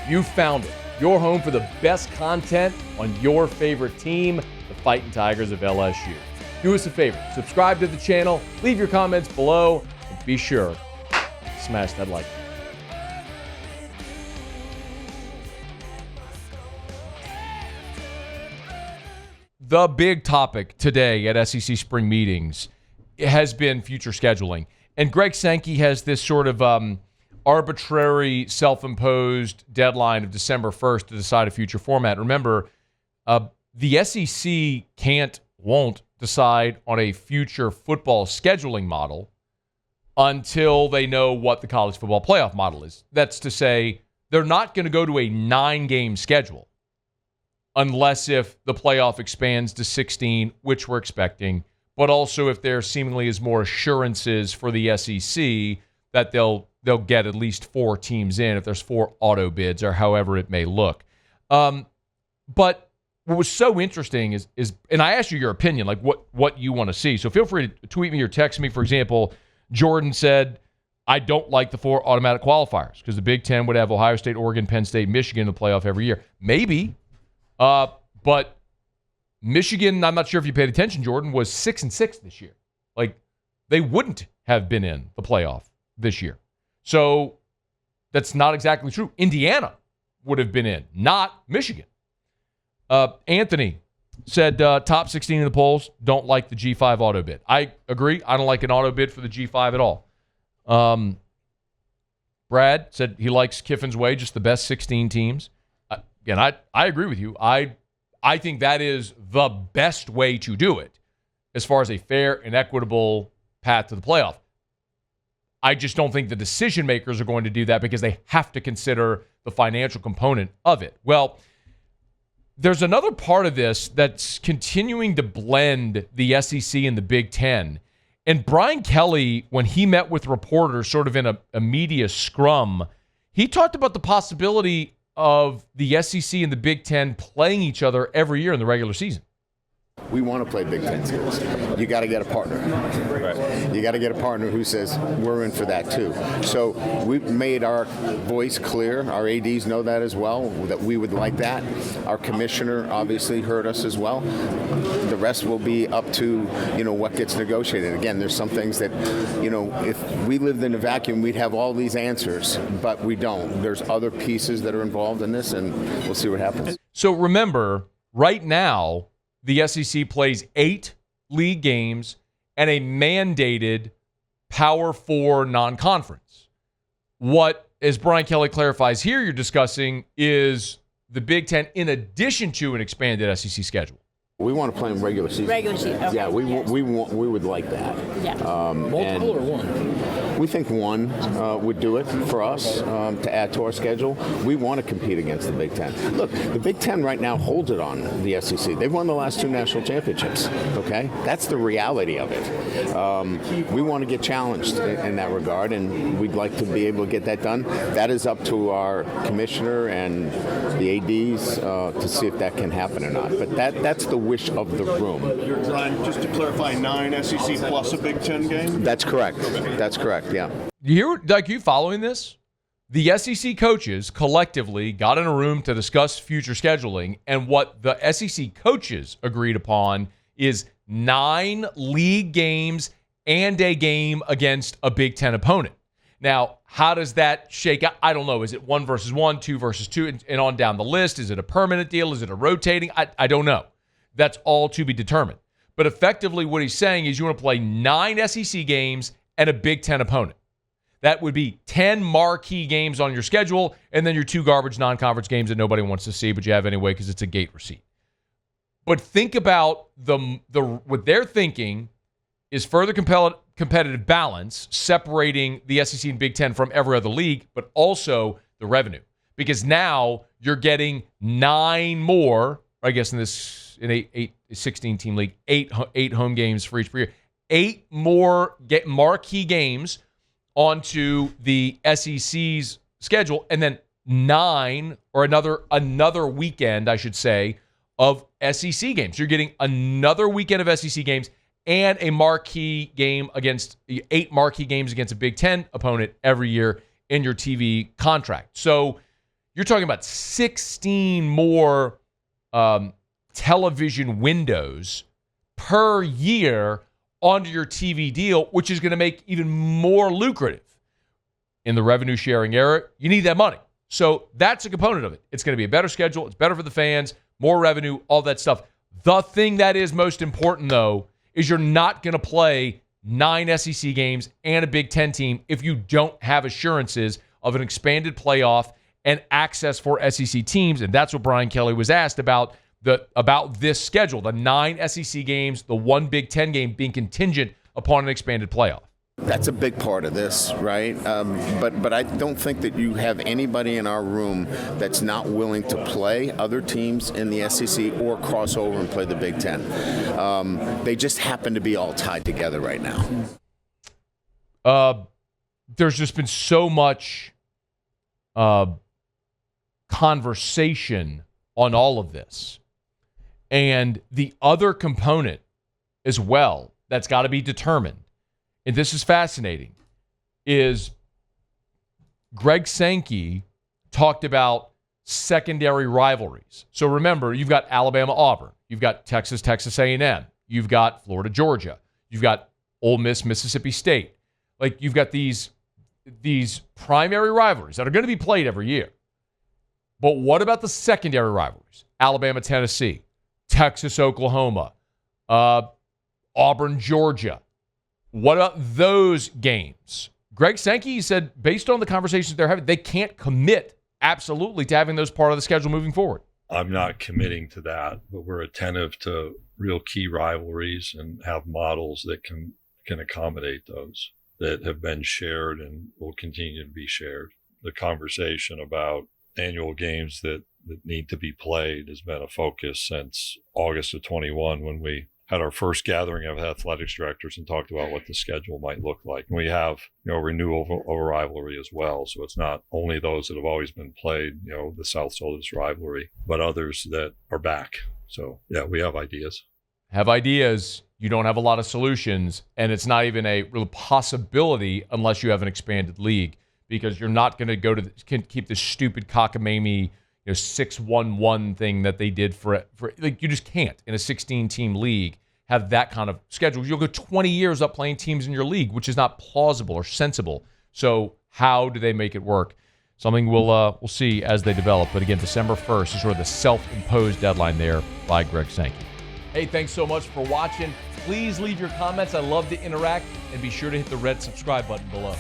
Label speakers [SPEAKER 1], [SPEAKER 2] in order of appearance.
[SPEAKER 1] You found it. Your home for the best content on your favorite team, the Fighting Tigers of LSU. Do us a favor. Subscribe to the channel. Leave your comments below. And be sure to smash that like button. The big topic today at SEC spring meetings has been future scheduling. And Greg Sankey has this sort of arbitrary, self-imposed deadline of December 1st to decide a future format. Remember, the SEC won't decide on a future football scheduling model until they know what the college football playoff model is. That's to say, they're not going to go to a 9-game schedule unless if the playoff expands to 16, which we're expecting, but also if there seemingly is more assurances for the SEC that they'll get at least 4 teams in if there's 4 auto bids or however it may look. But what was so interesting is, and I asked you your opinion, like what you want to see. So feel free to tweet me or text me. For example, Jordan said, I don't like the 4 automatic qualifiers because the Big Ten would have Ohio State, Oregon, Penn State, Michigan in the playoff every year. Maybe, but Michigan, I'm not sure if you paid attention, Jordan, was 6-6 this year. Like, they wouldn't have been in the playoff this year. So that's not exactly true. Indiana would have been in, not Michigan. Anthony said top 16 in the polls, don't like the G5 auto bid. I agree. I don't like an auto bid for the G5 at all. Brad said he likes Kiffin's way, just the best 16 teams. Again, I agree with you. I think that is the best way to do it as far as a fair and equitable path to the playoff. I just don't think the decision makers are going to do that because they have to consider the financial component of it. Well, there's another part of this that's continuing to blend the SEC and the Big Ten. And Brian Kelly, when he met with reporters sort of in a media scrum, he talked about the possibility of the SEC and the Big Ten playing each other every year in the regular season.
[SPEAKER 2] We want to play Big Ten schools. You got to get a partner. Right. You got to get a partner who says we're in for that too. So we've made our voice clear. Our ADs know that as well, that we would like that. Our commissioner obviously heard us as well. The rest will be up to, what gets negotiated. Again, there's some things that, if we lived in a vacuum, we'd have all these answers, but we don't. There's other pieces that are involved in this, and we'll see what happens.
[SPEAKER 1] So remember, right now, the SEC plays 8 league games and a mandated Power 4 non-conference. What, as Brian Kelly clarifies here, you're discussing is the Big Ten in addition to an expanded SEC schedule.
[SPEAKER 2] We want to play in regular season.
[SPEAKER 3] Regular season. Okay.
[SPEAKER 2] Yeah, we would like that.
[SPEAKER 3] Yeah.
[SPEAKER 4] Multiple or one?
[SPEAKER 2] We think one would do it for us to add to our schedule. We want to compete against the Big Ten. Look, the Big Ten right now holds it on the SEC. They've won the last 2 national championships, okay? That's the reality of it. We want to get challenged in that regard, and we'd like to be able to get that done. That is up to our commissioner and the ADs to see if that can happen or not. But that's the wish of the room.
[SPEAKER 4] Brian, just to clarify, 9 SEC plus a Big Ten game?
[SPEAKER 2] That's correct. That's correct, yeah.
[SPEAKER 1] You hear, Doug, you following this? The SEC coaches collectively got in a room to discuss future scheduling, and what the SEC coaches agreed upon is 9 league games and a game against a Big Ten opponent. Now, how does that shake out? I don't know. Is it 1 versus 1, 2 versus 2, and on down the list? Is it a permanent deal? Is it a rotating? I don't know. That's all to be determined. But effectively what he's saying is you want to play 9 SEC games and a Big Ten opponent. That would be 10 marquee games on your schedule and then your 2 garbage non-conference games that nobody wants to see, but you have anyway because it's a gate receipt. But think about what they're thinking is further competitive balance, separating the SEC and Big Ten from every other league, but also the revenue. Because now you're getting 9 more, I guess in a 16-team league, 8 home games for each per year. 8 more marquee games onto the SEC's schedule, and then 9 or another weekend, I should say, of SEC games. You're getting another weekend of SEC games and a marquee game against 8 marquee games against a Big Ten opponent every year in your TV contract. So You're talking about 16 more television windows per year onto your TV deal, which is going to make even more lucrative. In the revenue sharing era, you need that money. So that's a component of it. It's going to be a better schedule. It's better for the fans, more revenue, all that stuff. The thing that is most important, though, is you're not going to play 9 SEC games and a Big Ten team if you don't have assurances of an expanded playoff and access for SEC teams. And that's what Brian Kelly was asked about this schedule, the 9 SEC games, the 1 Big Ten game being contingent upon an expanded playoff.
[SPEAKER 2] That's a big part of this, right? But I don't think that you have anybody in our room that's not willing to play other teams in the SEC or cross over and play the Big Ten. They just happen to be all tied together right now.
[SPEAKER 1] There's just been so much conversation on all of this. And the other component as well that's got to be determined, and this is fascinating, is Greg Sankey talked about secondary rivalries. So remember, you've got Alabama-Auburn. You've got Texas A&M. You've got Florida-Georgia. You've got Ole Miss-Mississippi State. Like, you've got these primary rivalries that are going to be played every year. But what about the secondary rivalries? Alabama-Tennessee, Texas-Oklahoma, Auburn-Georgia. What about those games? Greg Sankey said, based on the conversations they're having, they can't commit absolutely to having those part of the schedule moving forward.
[SPEAKER 3] I'm not committing to that, but we're attentive to real key rivalries and have models that can accommodate those that have been shared and will continue to be shared. The conversation about annual games that need to be played has been a focus since August of 21 when we had our first gathering of athletics directors and talked about what the schedule might look like. And we have, renewal of a rivalry as well. So it's not only those that have always been played, the South Soldiers rivalry, but others that are back. So yeah, we have ideas.
[SPEAKER 1] Have ideas. You don't have a lot of solutions, and it's not even a real possibility unless you have an expanded league, because you're not going to keep this stupid cockamamie 6-1-1 thing that they did for like, you just can't in a 16-team league have that kind of schedule. You'll go 20 years up playing teams in your league, which is not plausible or sensible. So how do they make it work? Something we'll see as they develop. But again, December 1st is sort of the self-imposed deadline there by Greg Sankey. Hey, thanks so much for watching. Please leave your comments. I love to interact, and be sure to hit the red subscribe button below.